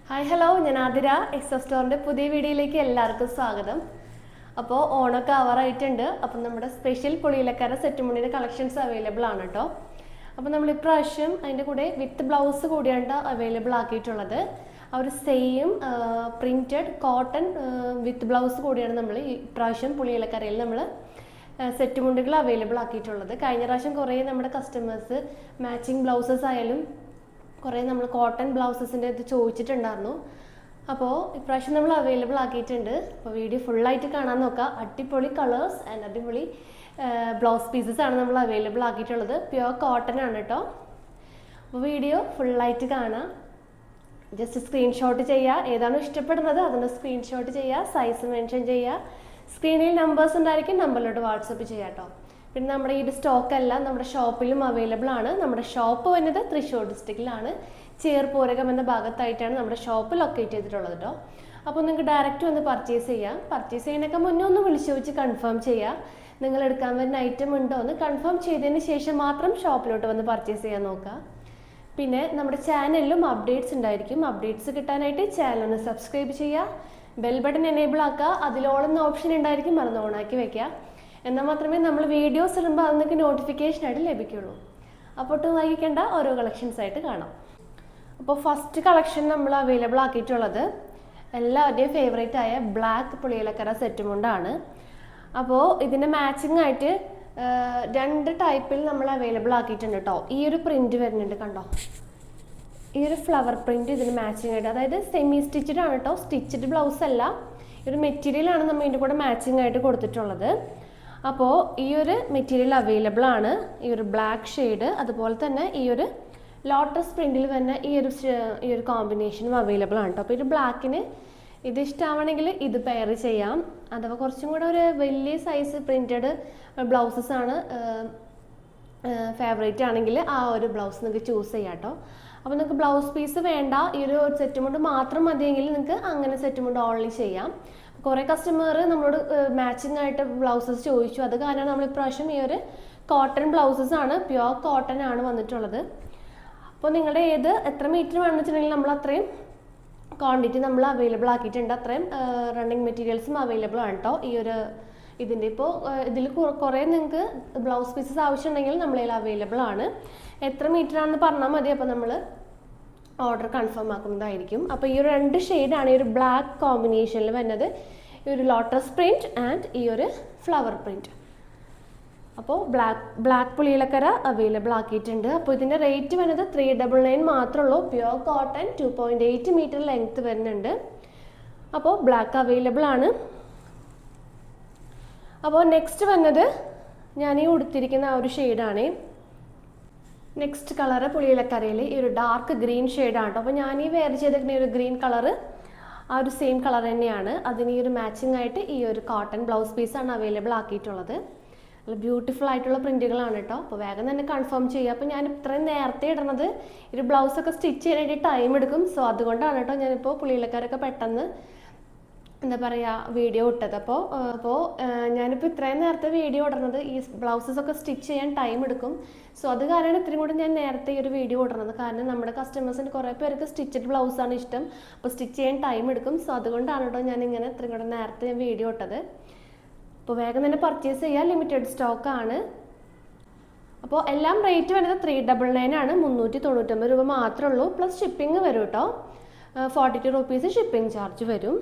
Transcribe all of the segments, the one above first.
Hi hello, ഞാൻ ആതിര. എക്സോ സ്റ്റോറിൻ്റെ പുതിയ വീഡിയോയിലേക്ക് എല്ലാവർക്കും സ്വാഗതം. അപ്പോൾ ഓണമൊക്കെ ആവാറായിട്ടുണ്ട്. അപ്പം നമ്മുടെ സ്പെഷ്യൽ പുളിയിലക്കര സെറ്റ് മുണ്ടിൻ്റെ കളക്ഷൻസ് അവൈലബിൾ ആണ് കേട്ടോ. അപ്പോൾ നമ്മൾ ഇപ്രാവശ്യം അതിൻ്റെ കൂടെ വിത്ത് ബ്ലൗസ് കൂടിയാണ് അവൈലബിൾ ആക്കിയിട്ടുള്ളത്. ആ ഒരു same printed cotton with blouse കൂടിയാണ് നമ്മൾ ഇപ്രാവശ്യം പുളിയിലക്കരയിൽ നമ്മൾ സെറ്റ് മുണ്ടുകൾ അവൈലബിൾ ആക്കിയിട്ടുള്ളത്. കഴിഞ്ഞ പ്രാവശ്യം കുറേ നമ്മുടെ കസ്റ്റമേഴ്സ് മാച്ചിങ് ബ്ലൗസസ് ആയാലും കുറേ നമ്മൾ കോട്ടൺ ബ്ലൗസസിൻ്റെ ഇത് ചോദിച്ചിട്ടുണ്ടായിരുന്നു. അപ്പോൾ ഇപ്രാവശ്യം നമ്മൾ അവൈലബിൾ ആക്കിയിട്ടുണ്ട്. അപ്പോൾ വീഡിയോ ഫുള്ളായിട്ട് കാണാൻ നോക്കാം. അടിപൊളി കളേഴ്സ് ആൻഡ് അടിപൊളി ബ്ലൗസ് പീസസ് ആണ് നമ്മൾ അവൈലബിൾ ആക്കിയിട്ടുള്ളത്. പ്യുവർ കോട്ടൺ ആണ് കേട്ടോ. അപ്പോൾ വീഡിയോ ഫുള്ളായിട്ട് കാണാം. ജസ്റ്റ് സ്ക്രീൻഷോട്ട് ചെയ്യുക, ഏതാണോ ഇഷ്ടപ്പെടുന്നത് അതിൻ്റെ സ്ക്രീൻഷോട്ട് ചെയ്യുക, സൈസ് മെൻഷൻ ചെയ്യുക. സ്ക്രീനിൽ നമ്പേഴ്സ് ഉണ്ടായിരിക്കും, നമ്പറിലോട്ട് വാട്സപ്പ് ചെയ്യാം കേട്ടോ. പിന്നെ നമ്മുടെ ഈ സ്റ്റോക്ക് എല്ലാം നമ്മുടെ ഷോപ്പിലും അവൈലബിൾ ആണ്. നമ്മുടെ ഷോപ്പ് വന്നത് തൃശ്ശൂർ ഡിസ്ട്രിക്റ്റിലാണ്, ചേർപോരകം എന്ന ഭാഗത്തായിട്ടാണ് നമ്മുടെ ഷോപ്പ് ലൊക്കേറ്റ് ചെയ്തിട്ടുള്ളത് കേട്ടോ. അപ്പോൾ നിങ്ങൾക്ക് ഡയറക്റ്റ് വന്ന് പർച്ചേസ് ചെയ്യാം. പർച്ചേസ് ചെയ്യുന്നതിനൊക്കെ മുന്നേ ഒന്ന് വിളിച്ചു വെച്ച് കൺഫേം ചെയ്യുക. നിങ്ങൾ എടുക്കാൻ വരുന്ന ഐറ്റം ഉണ്ടോ എന്ന് കൺഫേം ചെയ്തതിന് ശേഷം മാത്രം ഷോപ്പിലോട്ട് വന്ന് പർച്ചേസ് ചെയ്യാൻ നോക്കുക. പിന്നെ നമ്മുടെ ചാനലിലും അപ്ഡേറ്റ്സ് ഉണ്ടായിരിക്കും. അപ്ഡേറ്റ്സ് കിട്ടാനായിട്ട് ചാനൽ ഒന്ന് സബ്സ്ക്രൈബ് ചെയ്യുക, ബെൽ ബട്ടൺ എനേബിൾ ആക്കുക, അതിലോളുന്ന ഓപ്ഷൻ ഉണ്ടായിരിക്കും, അത് ഓണാക്കി വെക്കുക. എന്നാൽ മാത്രമേ നമ്മൾ വീഡിയോസ് ഇടുമ്പോൾ അത് നിങ്ങൾക്ക് നോട്ടിഫിക്കേഷനായിട്ട് ലഭിക്കുള്ളൂ. അപ്പോൾ ഒട്ടും വൈകിക്കേണ്ട, ഓരോ കളക്ഷൻസ് ആയിട്ട് കാണാം. അപ്പോൾ ഫസ്റ്റ് കളക്ഷൻ നമ്മൾ അവൈലബിൾ ആക്കിയിട്ടുള്ളത് എല്ലാവരുടെയും ഫേവറേറ്റ് ആയ ബ്ലാക്ക് പുളിയിലക്കര സെറ്റ് മുണ്ടാണ്. അപ്പോൾ ഇതിൻ്റെ മാച്ചിങ് ആയിട്ട് രണ്ട് ടൈപ്പിൽ നമ്മൾ അവൈലബിൾ ആക്കിയിട്ടുണ്ട് കേട്ടോ. ഈ ഒരു പ്രിൻറ്റ് വരുന്നുണ്ട്, കണ്ടോ? ഈ ഒരു ഫ്ലവർ പ്രിൻറ്റ് ഇതിന് മാച്ചിങ് ആയിട്ട്, അതായത് സെമി സ്റ്റിച്ചഡ് ആണ് കേട്ടോ, സ്റ്റിച്ചഡ് ബ്ലൗസ് അല്ല. ഈ ഒരു മെറ്റീരിയലാണ് നമ്മൾ ഇതിൻ്റെ കൂടെ മാച്ചിങ് ആയിട്ട് കൊടുത്തിട്ടുള്ളത്. അപ്പോൾ ഈ ഒരു മെറ്റീരിയൽ അവൈലബിൾ ആണ്. ഈ ഒരു ബ്ലാക്ക് ഷെയ്ഡ്, അതുപോലെ തന്നെ ഈ ഒരു ലോട്ടസ് പ്രിൻറ്റിൽ തന്നെ ഈ ഒരു കോമ്പിനേഷനും അവൈലബിൾ ആണ് കേട്ടോ. അപ്പോൾ ഒരു ബ്ലാക്കിന് ഇത് ഇഷ്ടമാണെങ്കിൽ ഇത് പെയർ ചെയ്യാം. അഥവാ കുറച്ചും കൂടെ ഒരു വലിയ സൈസ് പ്രിൻറ്റഡ് ബ്ലൗസസ് ആണ് ഫേവറേറ്റ് ആണെങ്കിൽ ആ ഒരു ബ്ലൗസ് നിങ്ങൾക്ക് ചൂസ് ചെയ്യാം കേട്ടോ. അപ്പോൾ നിങ്ങൾക്ക് ബ്ലൗസ് പീസ് വേണ്ട, ഈ ഒരു സെറ്റ് മുണ്ട് മാത്രം മതിയെങ്കിൽ നിങ്ങൾക്ക് അങ്ങനെ സെറ്റ് മുണ്ട് ഓൺലി ചെയ്യാം. കുറേ കസ്റ്റമർ നമ്മളോട് മാച്ചിങ് ആയിട്ട് ബ്ലൗസസ് ചോദിച്ചു. അത് കാരണം നമ്മൾ ഇപ്രാവശ്യം ഈ ഒരു കോട്ടൺ ബ്ലൗസസ് ആണ്, പ്യുവർ കോട്ടൺ ആണ് വന്നിട്ടുള്ളത്. അപ്പോൾ നിങ്ങളുടെ എത്ര മീറ്റർ വേണമെന്ന് വെച്ചിട്ടുണ്ടെങ്കിൽ നമ്മൾ അത്രയും ക്വാണ്ടിറ്റി നമ്മൾ അവൈലബിൾ ആക്കിയിട്ടുണ്ട്. അത്രയും റണ്ണിങ് മെറ്റീരിയൽസും അവൈലബിൾ ആണ് കേട്ടോ. ഈ ഒരു ഇതിൻ്റെ ഇപ്പോൾ ഇതിൽ കുറേ നിങ്ങൾക്ക് ബ്ലൗസ് പീസസ് ആവശ്യമുണ്ടെങ്കിൽ നമ്മളതിൽ അവൈലബിൾ ആണ്. എത്ര മീറ്റർ ആണെന്ന് പറഞ്ഞാൽ മതി, അപ്പോൾ നമ്മൾ ഓർഡർ കൺഫേം ആക്കുന്നതായിരിക്കും. അപ്പോൾ ഈ ഒരു രണ്ട് ഷെയ്ഡാണ് ഈ ഒരു ബ്ലാക്ക് കോമ്പിനേഷനിൽ വരുന്നത്. ഈ ഒരു ലോട്ടസ് പ്രിൻറ്റ് ആൻഡ് ഈ ഒരു ഫ്ലവർ പ്രിൻറ്റ്. അപ്പോൾ ബ്ലാക്ക് പുളിയിലക്കര അവൈലബിൾ ആക്കിയിട്ടുണ്ട്. അപ്പോൾ ഇതിൻ്റെ റേറ്റ് വരുന്നത് 399 മാത്രമേ ഉള്ളൂ. പ്യുവർ കോട്ടൺ 2.8 മീറ്റർ ലെങ്ത്ത് വരുന്നുണ്ട്. അപ്പോൾ ബ്ലാക്ക് അവൈലബിൾ ആണ്. അപ്പോൾ നെക്സ്റ്റ് വന്നത് ഞാൻ ഈ ഉടുത്തിരിക്കുന്ന ആ ഒരു ഷെയ്ഡാണ്. നെക്സ്റ്റ് കളറ് പുളിയിലക്കരയിൽ ഈ ഒരു ഡാർക്ക് ഗ്രീൻ ഷെയ്ഡാണ് കേട്ടോ. അപ്പോൾ ഞാൻ ഈ വെയർ ചെയ്തിരിക്കുന്ന ഒരു ഗ്രീൻ കളറ് ആ ഒരു സെയിം കളർ തന്നെയാണ്. അതിന് ഈ ഒരു മാച്ചിങ് ആയിട്ട് ഈ ഒരു കോട്ടൺ ബ്ലൗസ് പീസാണ് അവൈലബിൾ ആക്കിയിട്ടുള്ളത്. നല്ല ബ്യൂട്ടിഫുൾ ആയിട്ടുള്ള പ്രിൻറ്റുകളാണ് കേട്ടോ. അപ്പോൾ വേഗം തന്നെ കൺഫേം ചെയ്യുക. അപ്പോൾ ഞാൻ ഇത്രയും നേരത്തെ ഇടുന്നത് ഈ ഒരു ബ്ലൗസൊക്കെ സ്റ്റിച്ച് ചെയ്യാനായിട്ട് ടൈം എടുക്കും. സോ അതുകൊണ്ടാണ് കേട്ടോ ഞാനിപ്പോൾ പുളിയിലക്കരൊക്കെ പെട്ടെന്ന് എന്താ പറയുക വീഡിയോ ഇട്ടത്. അപ്പോൾ ഞാനിപ്പോൾ ഇത്രയും നേരത്തെ വീഡിയോ ഇടുന്നത് ഈ ബ്ലൗസസൊക്കെ സ്റ്റിച്ച് ചെയ്യാൻ ടൈം എടുക്കും. സോ അത് കാരണം ഇത്രയും കൂടി ഞാൻ നേരത്തെ ഈ ഒരു വീഡിയോ ഇടുന്നത്. കാരണം നമ്മുടെ കസ്റ്റമേഴ്സിന് കുറേ പേർക്ക് സ്റ്റിച്ചഡ് ബ്ലൗസാണ് ഇഷ്ടം. അപ്പോൾ സ്റ്റിച്ച് ചെയ്യാൻ ടൈം എടുക്കും. സോ അതുകൊണ്ടാണ് കേട്ടോ ഞാനിങ്ങനെ ഇത്രയും കൂടെ നേരത്തെ ഞാൻ വീഡിയോ ഇട്ടത്. അപ്പോൾ വേഗം തന്നെ പർച്ചേസ് ചെയ്യുക, ലിമിറ്റഡ് സ്റ്റോക്കാണ്. അപ്പോൾ എല്ലാം റേറ്റ് വരുന്നത് 399 ആണ്. 399 രൂപ മാത്രമേ ഉള്ളൂ. പ്ലസ് ഷിപ്പിംഗ് വരും കേട്ടോ. 42 റുപ്പീസ് ഷിപ്പിംഗ് ചാർജ് വരും.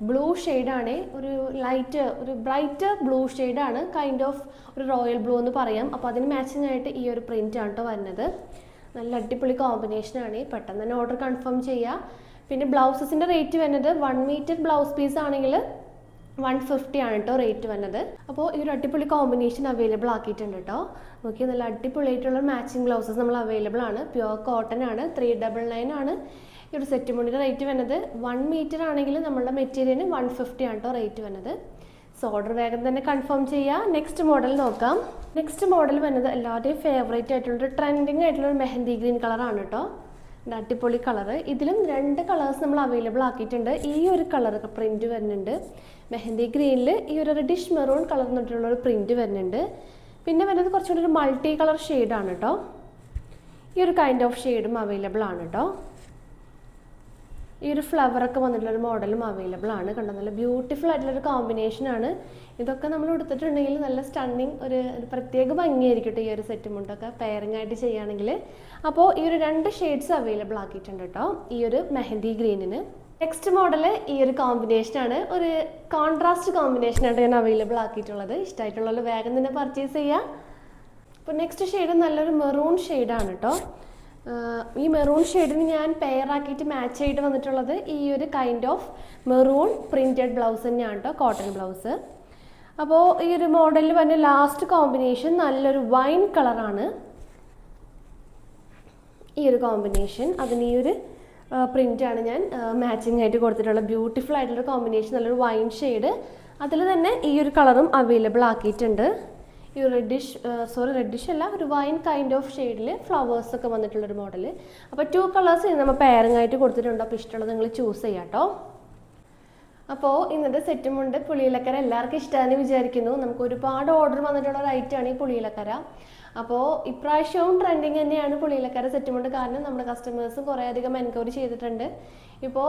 ബ്ലൂ ഷെയ്ഡാണ്, ഒരു ലൈറ്റ് ഒരു ബ്രൈറ്റ് ബ്ലൂ ഷെയ്ഡാണ്, കൈൻഡ് ഓഫ് ഒരു റോയൽ ബ്ലൂ എന്ന് പറയാം. അപ്പോൾ അതിന് മാച്ചിങ് ആയിട്ട് ഈ ഒരു പ്രിൻ്റ് ആണ് കേട്ടോ വരുന്നത്. നല്ല അടിപൊളി കോമ്പിനേഷനാണ്. പെട്ടെന്ന് തന്നെ ഓർഡർ കൺഫേം ചെയ്യുക. പിന്നെ ബ്ലൗസസിൻ്റെ റേറ്റ് വരുന്നത് 1 മീറ്റർ ബ്ലൗസ് പീസ് ആണെങ്കിൽ 150 ആണ് കേട്ടോ റേറ്റ് വരുന്നത്. അപ്പോൾ ഈ ഒരു അടിപൊളി കോമ്പിനേഷൻ അവൈലബിൾ ആക്കിയിട്ടുണ്ട് കേട്ടോ. നോക്കി, നല്ല അടിപൊളിയായിട്ടുള്ള മാച്ചിങ് ബ്ലൗസസ് നമ്മൾ അവൈലബിൾ ആണ്. പ്യുവർ കോട്ടൺ ആണ്. 399 ആണ് ഈ ഒരു സെറ്റ് മുണ്ടിൻ്റെ റേറ്റ് വരുന്നത്. 1 മീറ്റർ ആണെങ്കിൽ നമ്മളുടെ മെറ്റീരിയലിന് 150 ആണ് കേട്ടോ റേറ്റ് വരുന്നത്. സോ ഓർഡർ വേഗം തന്നെ കൺഫേം ചെയ്യുക. നെക്സ്റ്റ് മോഡൽ നോക്കാം. നെക്സ്റ്റ് മോഡൽ വരുന്നത് എല്ലാവരുടെയും ഫേവറേറ്റ് ആയിട്ടുള്ളൊരു ട്രെൻഡിങ് ആയിട്ടുള്ളൊരു മെഹന്തി ഗ്രീൻ കളറാണ് കേട്ടോ. അടിപൊളി കളറ്. ഇതിലും 2 കളേഴ്സ് നമ്മൾ അവൈലബിൾ ആക്കിയിട്ടുണ്ട്. ഈ ഒരു കളർ പ്രിൻറ്റ് വരുന്നുണ്ട്. മെഹന്തി ഗ്രീനിൽ ഈ ഒരു റെഡിഷ് മെറൂൺ കളർ എന്നിട്ടുള്ളൊരു പ്രിൻറ്റ് വരുന്നുണ്ട്. പിന്നെ വരുന്നത് കുറച്ചുകൂടി ഒരു മൾട്ടി കളർ ഷെയ്ഡാണ് കേട്ടോ. ഈ ഒരു കൈൻഡ് ഓഫ് ഷെയ്ഡും അവൈലബിൾ ആണ് കേട്ടോ. ഈ ഒരു ഫ്ലവറൊക്കെ വന്നിട്ടുള്ളൊരു മോഡലും അവൈലബിൾ ആണ്. കണ്ടോ, നല്ല ബ്യൂട്ടിഫുൾ ആയിട്ടുള്ളൊരു കോമ്പിനേഷനാണ്. ഇതൊക്കെ നമ്മൾ എടുത്തിട്ടുണ്ടെങ്കിൽ നല്ല സ്റ്റണ്ണിങ് ഒരു പ്രത്യേക ഭംഗിയായിരിക്കും കേട്ടോ ഈ ഒരു സെറ്റ് മുണ്ടൊക്കെ പെയറിംഗ് ആയിട്ട് ചെയ്യുകയാണെങ്കിൽ. അപ്പോൾ ഈ ഒരു 2 ഷെയ്ഡ്സ് അവൈലബിൾ ആക്കിയിട്ടുണ്ട് കേട്ടോ ഈ ഒരു മെഹന്തി ഗ്രീനിന്. നെക്സ്റ്റ് മോഡൽ ഈ ഒരു കോമ്പിനേഷനാണ്, ഒരു കോൺട്രാസ്റ്റ് കോമ്പിനേഷനായിട്ട് ഞാൻ അവൈലബിൾ ആക്കിയിട്ടുള്ളത്. ഇഷ്ടമായിട്ടുള്ള വേഗം തന്നെ പർച്ചേസ് ചെയ്യുക. അപ്പോൾ നെക്സ്റ്റ് ഷെയ്ഡ് നല്ലൊരു മെറൂൺ ഷെയ്ഡാണ് കേട്ടോ. ഈ മെറൂൺ ഷെയ്ഡിന് ഞാൻ പെയർ ആക്കിയിട്ട് മാച്ച് ചെയ്ത് വന്നിട്ടുള്ളത് ഈ ഒരു kind of maroon printed blouse തന്നെയാണ് കേട്ടോ, കോട്ടൺ ബ്ലൗസ്. അപ്പോൾ ഈ ഒരു മോഡലിൽ വന്ന ലാസ്റ്റ് കോമ്പിനേഷൻ നല്ലൊരു വൈൻ കളറാണ്. ഈ ഒരു കോമ്പിനേഷൻ അതിന് ഈ ഒരു പ്രിൻ്റാണ് ഞാൻ മാച്ചിങ് ആയിട്ട് കൊടുത്തിട്ടുള്ള ബ്യൂട്ടിഫുൾ ആയിട്ടുള്ള കോമ്പിനേഷൻ, നല്ലൊരു വൈൻ ഷെയ്ഡ്. അതിൽ തന്നെ ഈ ഒരു കളറും അവൈലബിൾ ആക്കിയിട്ടുണ്ട്. ഈ റെഡിഷ് അല്ല, ഒരു വൈൻ കൈൻഡ് ഓഫ് ഷെയ്ഡിൽ ഫ്ലവേഴ്സൊക്കെ വന്നിട്ടുള്ളൊരു മോഡൽ. അപ്പോൾ 2 കളേഴ്സ് നമ്മൾ പെയറിംഗ് ആയിട്ട് കൊടുത്തിട്ടുണ്ട്. അപ്പോൾ ഇഷ്ടമുള്ളത് നിങ്ങൾ ചൂസ് ചെയ്യാം കേട്ടോ. അപ്പോൾ ഇന്നത്തെ സെറ്റും ഉണ്ട് പുളിയിലക്കര എല്ലാവർക്കും ഇഷ്ടമാണെന്ന് വിചാരിക്കുന്നു. നമുക്ക് ഒരുപാട് ഓർഡർ വന്നിട്ടുള്ള ഒരു ഐറ്റമാണ് ഈ പുളിയിലക്കര. അപ്പോൾ ഇപ്രാവശ്യവും ട്രെൻഡിങ് തന്നെയാണ് പുളിയിലക്കര സെറ്റുമുണ്ട്. കാരണം നമ്മുടെ കസ്റ്റമേഴ്സും കുറേ അധികം എൻക്വയറി ചെയ്തിട്ടുണ്ട്. ഇപ്പോൾ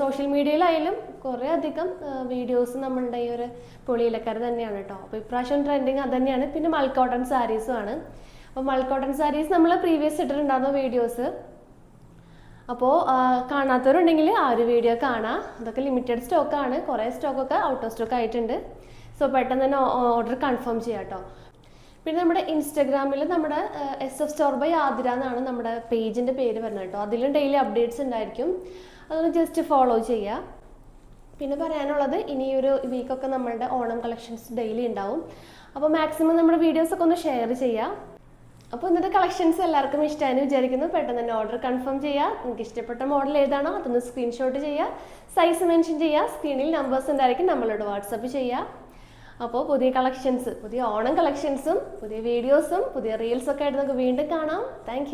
സോഷ്യൽ മീഡിയയിലായാലും കുറേ അധികം വീഡിയോസ് നമ്മളുടെ ഈ ഒരു പുളിയിലക്കര തന്നെയാണ് കേട്ടോ. അപ്പോൾ ഇപ്രാവശ്യം ട്രെൻഡിങ് അത് തന്നെയാണ്. പിന്നെ മൾക്കോട്ടൺ സാരീസും ആണ്. അപ്പോൾ മൾക്കോട്ടൺ സാരീസ് നമ്മൾ പ്രീവിയസ് ഇട്ടിട്ടുണ്ടായിരുന്ന വീഡിയോസ്, അപ്പോൾ കാണാത്തവരുണ്ടെങ്കിൽ ആ ഒരു വീഡിയോ കാണാം. അതൊക്കെ ലിമിറ്റഡ് സ്റ്റോക്കാണ്, കുറേ സ്റ്റോക്കൊക്കെ ഔട്ട് ഓഫ് സ്റ്റോക്ക് ആയിട്ടുണ്ട്. സോ പെട്ടെന്ന് തന്നെ ഓർഡർ കൺഫേം ചെയ്യാം കേട്ടോ. പിന്നെ നമ്മുടെ ഇൻസ്റ്റഗ്രാമിൽ നമ്മുടെ SF സ്റ്റോർ ബൈ ആതിര എന്നാണ് നമ്മുടെ പേജിൻ്റെ പേര് വരുന്നത് കേട്ടോ. അതിലും ഡെയിലി അപ്ഡേറ്റ്സ് ഉണ്ടായിരിക്കും, അതൊന്ന് ജസ്റ്റ് ഫോളോ ചെയ്യുക. പിന്നെ പറയാനുള്ളത്, ഇനി ഒരു വീക്കൊക്കെ നമ്മളുടെ ഓണം കളക്ഷൻസ് ഡെയിലി ഉണ്ടാവും. അപ്പോൾ മാക്സിമം നമ്മുടെ വീഡിയോസൊക്കെ ഒന്ന് ഷെയർ ചെയ്യുക. അപ്പോൾ ഇന്നത്തെ കളക്ഷൻസ് എല്ലാവർക്കും ഇഷ്ടമായെന്ന് വിചാരിക്കുന്നു. പെട്ടെന്ന് തന്നെ ഓർഡർ കൺഫേം ചെയ്യുക. നിങ്ങൾക്ക് ഇഷ്ടപ്പെട്ട മോഡൽ ഏതാണോ അതൊന്ന് സ്ക്രീൻഷോട്ട് ചെയ്യുക, സൈസ് മെൻഷൻ ചെയ്യുക. സ്ക്രീനിൽ നമ്പേഴ്സ് ഉണ്ടായിരിക്കും, നമ്മളോട് വാട്സപ്പ് ചെയ്യുക. അപ്പോൾ പുതിയ കളക്ഷൻസ്, പുതിയ ഓണം കളക്ഷൻസും പുതിയ വീഡിയോസും പുതിയ റീൽസൊക്കെ ആയിട്ട് നമുക്ക് വീണ്ടും കാണാം. താങ്ക്